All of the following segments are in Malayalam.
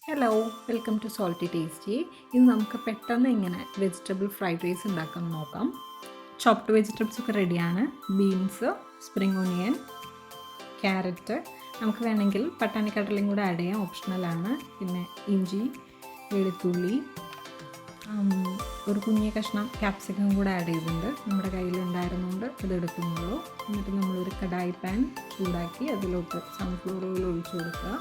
Hello, welcome to salty tasty. ഇന്ന് നമുക്ക് പെട്ടെന്ന് ഇങ്ങനെ വെജിറ്റബിൾ ഫ്രൈഡ് റൈസ് ഉണ്ടാക്കാൻ നോക്കാം. ചോപ്ഡ് വെജിറ്റബിൾസ് ഒക്കെ റെഡിയാണ്. ബീൻസ്, സ്പ്രിംഗ് ഓണിയൻ, ക്യാരറ്റ്, നമുക്ക് വേണമെങ്കിൽ പട്ടാണിക്കടലയും കൂടെ ആഡ് ചെയ്യാം, ഓപ്ഷണലാണ്. പിന്നെ ഇഞ്ചി, വെളുത്തുള്ളി, ഒരു കുഞ്ഞിയ കഷ്ണം ക്യാപ്സിക്കം കൂടെ ആഡ് ചെയ്തിട്ടുണ്ട്. നമ്മുടെ കയ്യിലുണ്ടായിരുന്നുകൊണ്ട് ഇത് എടുക്കുന്നുള്ളൂ. എന്നിട്ട് നമ്മളൊരു കടായി പാൻ ചൂടാക്കി അതിലോട്ട് സൺഫ്ലവർ ഓയിൽ ഒഴിച്ചു കൊടുക്കുക.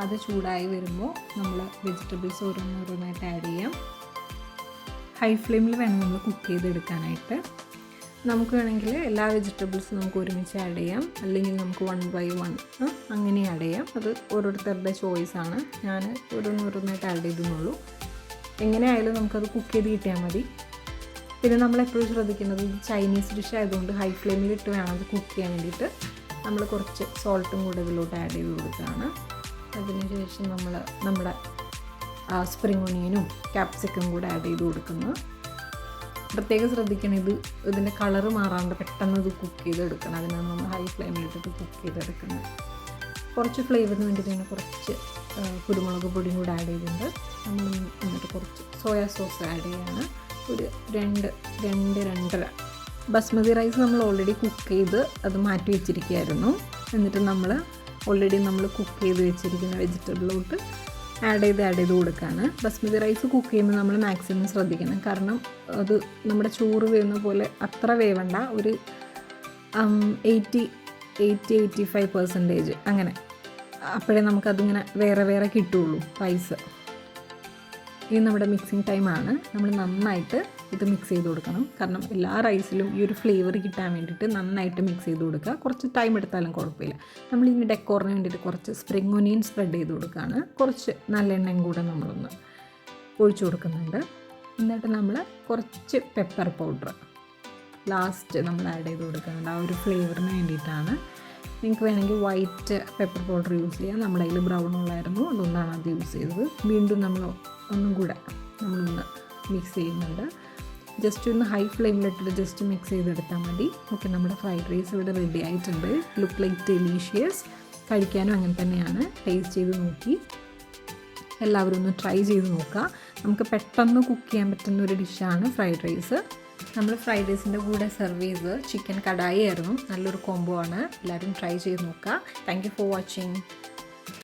അത് ചൂടായി വരുമ്പോൾ നമ്മൾ വെജിറ്റബിൾസ് ഓരോന്നോരോന്നായിട്ട് ആഡ് ചെയ്യാം. ഹൈ ഫ്ലെയിമിൽ വേണം നമ്മൾ കുക്ക് ചെയ്തെടുക്കാനായിട്ട്. നമുക്ക് വേണമെങ്കിൽ എല്ലാ വെജിറ്റബിൾസും നമുക്ക് ഒരുമിച്ച് ആഡ് ചെയ്യാം, അല്ലെങ്കിൽ നമുക്ക് 1 by 1 അങ്ങനെ ആഡ് ചെയ്യാം. അത് ഓരോരുത്തരുടെ ചോയ്സാണ്. ഞാൻ ഓരോന്നോരോന്നായിട്ട് ആഡ് ചെയ്തെന്നുള്ളൂ. എങ്ങനെയായാലും നമുക്കത് കുക്ക് ചെയ്ത് കിട്ടിയാൽ മതി. പിന്നെ നമ്മളെപ്പോഴും ശ്രദ്ധിക്കുന്നത് ചൈനീസ് ഡിഷ് ആയതുകൊണ്ട് ഹൈ ഫ്ലെയിമിലിട്ട് വേണം അത് കുക്ക് ചെയ്യാൻ വേണ്ടിയിട്ട്. നമ്മൾ കുറച്ച് സോൾട്ടും കൂടെ ഇതിലോട്ട് ആഡ് ചെയ്ത് കൊടുക്കുകയാണ്. അതിനുശേഷം നമ്മൾ നമ്മുടെ സ്പ്രിംഗ് ഓണിയനും ക്യാപ്സിക്കം കൂടെ ആഡ് ചെയ്ത് കൊടുക്കുന്നു. പ്രത്യേകം ശ്രദ്ധിക്കണം, ഇതിൻ്റെ കളറ് മാറാണ്ട് പെട്ടെന്ന് ഇത് കുക്ക് ചെയ്തെടുക്കണം. അതിനാണ് നമ്മൾ ഹൈ ഫ്ലെയിമിലിട്ടിട്ട് കുക്ക് ചെയ്തെടുക്കുന്നത്. കുറച്ച് ഫ്ലേവറിന് വേണ്ടി തന്നെ കുറച്ച് കുരുമുളക് പൊടിയും കൂടെ ആഡ് ചെയ്തിട്ടുണ്ട്. നമ്മൾ എന്നിട്ട് കുറച്ച് സോയാ സോസ് ആഡ് ചെയ്യാണ്. ഒരു 2-2.5 ബസ്മതി റൈസ് നമ്മൾ ഓൾറെഡി കുക്ക് ചെയ്ത് അത് മാറ്റി വെച്ചിരിക്കുകയായിരുന്നു. എന്നിട്ട് നമ്മൾ കുക്ക് ചെയ്ത് വെച്ചിരിക്കുന്ന വെജിറ്റബിളോട്ട് ആഡ് ചെയ്ത് കൊടുക്കുകയാണ്. ബസ്മതി റൈസ് കുക്ക് ചെയ്യുമ്പോൾ നമ്മൾ മാക്സിമം ശ്രദ്ധിക്കണം. കാരണം അത് നമ്മുടെ ചോറ് വേവുന്ന പോലെ അത്ര വേവണ്ട, ഒരു 80-85% അങ്ങനെ. അപ്പോഴേ നമുക്കതിങ്ങനെ വേറെ കിട്ടുള്ളൂ റൈസ്. ഇനി നമ്മുടെ മിക്സിങ് ടൈമാണ്. നമ്മൾ നന്നായിട്ട് ഇത് മിക്സ് ചെയ്ത് കൊടുക്കണം. കാരണം എല്ലാ റൈസിലും ഈ ഒരു ഫ്ലേവർ കിട്ടാൻ വേണ്ടിയിട്ട് നന്നായിട്ട് മിക്സ് ചെയ്ത് കൊടുക്കുക. കുറച്ച് ടൈം എടുത്താലും കുഴപ്പമില്ല. നമ്മളിനി ഡെക്കോറിന് വേണ്ടിയിട്ട് കുറച്ച് സ്പ്രിംഗ് ഓണിയൻ സ്പ്രെഡ് ചെയ്ത് കൊടുക്കുകയാണ്. കുറച്ച് നല്ലെണ്ണയും കൂടെ നമ്മളൊന്ന് ഒഴിച്ചു കൊടുക്കുന്നുണ്ട്. എന്നിട്ട് നമ്മൾ കുറച്ച് പെപ്പർ പൗഡർ ലാസ്റ്റ് നമ്മൾ ആഡ് ചെയ്ത് കൊടുക്കുന്നുണ്ട്. ആ ഒരു ഫ്ലേവറിന് വേണ്ടിയിട്ടാണ്. നിങ്ങൾക്ക് വേണമെങ്കിൽ വൈറ്റ് പെപ്പർ പൗഡർ യൂസ് ചെയ്യാം. നമ്മുടെ കയ്യിൽ ബ്രൗൺ ഉള്ളായിരുന്നു, അതുകൊണ്ടാണ് അത് യൂസ് ചെയ്തത്. വീണ്ടും ഒന്നും കൂടെ നമ്മളൊന്ന് മിക്സ് ചെയ്യുന്നുണ്ട്. ജസ്റ്റ് ഒന്ന് ഹൈ ഫ്ലെയിമിലിട്ടിട്ട് ജസ്റ്റ് മിക്സ് ചെയ്തെടുത്താൽ മതി. ഓക്കെ, നമ്മുടെ ഫ്രൈഡ് റൈസ് ഇവിടെ റെഡി ആയിട്ടുണ്ട്. Look like delicious. കഴിക്കാനും അങ്ങനെ തന്നെയാണ്. ടേസ്റ്റ് ചെയ്ത് നോക്കി എല്ലാവരും ഒന്ന് ട്രൈ ചെയ്ത് നോക്കുക. നമുക്ക് പെട്ടെന്ന് കുക്ക് ചെയ്യാൻ പറ്റുന്ന ഒരു ഡിഷാണ് ഫ്രൈഡ് റൈസ്. നമ്മൾ ഫ്രൈഡ് റൈസിൻ്റെ കൂടെ സെർവ് ചെയ്ത് ചിക്കൻ കടായി ആയിരുന്നു. നല്ലൊരു കോംബോ ആണ്. എല്ലാവരും ട്രൈ ചെയ്ത് നോക്കുക. Thank you for watching.